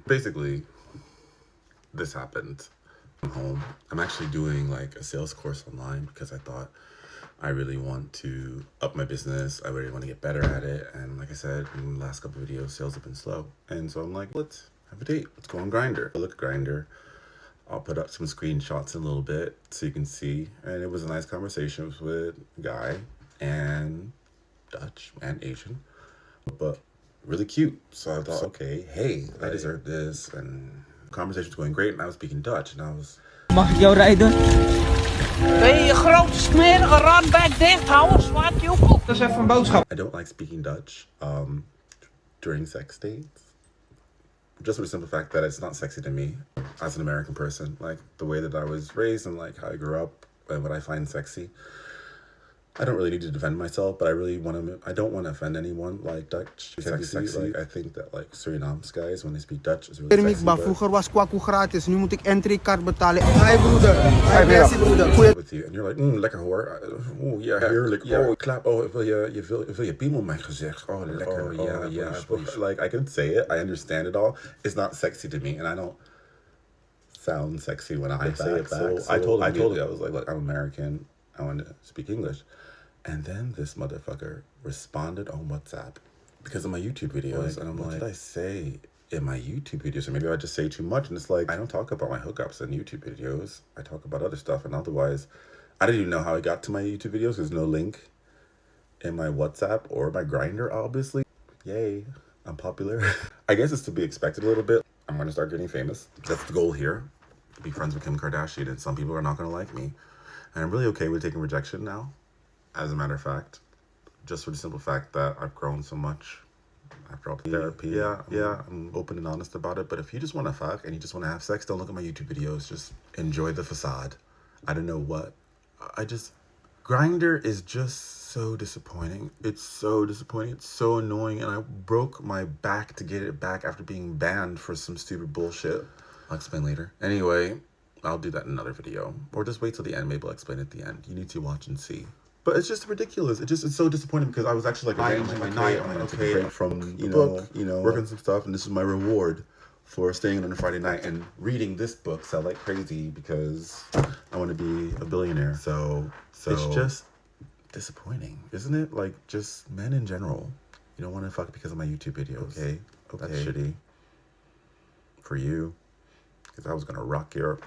basically, this happened. I'm home. I'm actually doing like a sales course online because I thought I really want to up my business. I really want to get better at it. And like I said, in the last couple of videos, sales have been slow. And so I'm like, let's have a date. Let's go on Grindr. I look at Grindr. I'll put up some screenshots in a little bit so you can see. And it was a nice conversation with a guy and Dutch and Asian, but really cute. So I thought, okay, hey, I deserve this. And the conversation was going great. And I was speaking Dutch and I was... Mag ik jou rijden? Ben je grote smerige randbek dicht houden, zwart joekel? Dat is even een boodschap. I don't like speaking Dutch during sex dates. Just for the simple fact that it's not sexy to me as an American person. Like the way that I was raised and like how I grew up and what I find sexy. I don't really need to defend myself, but I don't want to offend anyone like Dutch. Sexy. Like, I think that like Surinaamse guys, when they speak Dutch, is really sexy. Vroeger was kwaku gratis, nu moet ik entry card betalen. Hi broeder, hi Messi broeder. With you, and you're like, lekker hoor. Oh ja, heerlijk. Yeah. Oh, klaar. Oh, wil je piemel mij gezegd? Oh, lekker. Oh, yeah. Like I can say it, I understand it all. It's not sexy to me, and I don't sound sexy when I say it back. So I told him, I was like, look, I'm American. I want to speak English. And then this motherfucker responded on WhatsApp because of my YouTube videos. And I'm like, what did I say in my YouTube videos? Or maybe I just say too much. And it's like, I don't talk about my hookups in YouTube videos. I talk about other stuff. And otherwise, I didn't even know how I got to my YouTube videos. There's no link in my WhatsApp or my Grindr, obviously. Yay, I'm popular. I guess it's to be expected a little bit. I'm going to start getting famous. That's the goal here. Be friends with Kim Kardashian. And some people are not going to like me. And I'm really okay with taking rejection now. As a matter of fact, just for the simple fact that I've grown so much after all the therapy. Yeah, I'm open and honest about it. But if you just want to fuck and you just want to have sex, don't look at my YouTube videos. Just enjoy the facade. I don't know what. Grindr is just so disappointing. It's so disappointing. It's so annoying. And I broke my back to get it back after being banned for some stupid bullshit. I'll explain later. Anyway, I'll do that in another video. Or just wait till the end. Maybe I'll explain at the end. You need to watch and see. But it's just ridiculous. It's so disappointing because I was actually like arranging my night. I'm like, okay, break from you know, working some stuff, and this is my reward for staying on a Friday night and reading this book sell like crazy because I want to be a billionaire. So it's just disappointing, isn't it? Like just men in general. You don't want to fuck because of my YouTube videos. Okay, that's shitty for you because I was gonna rock your.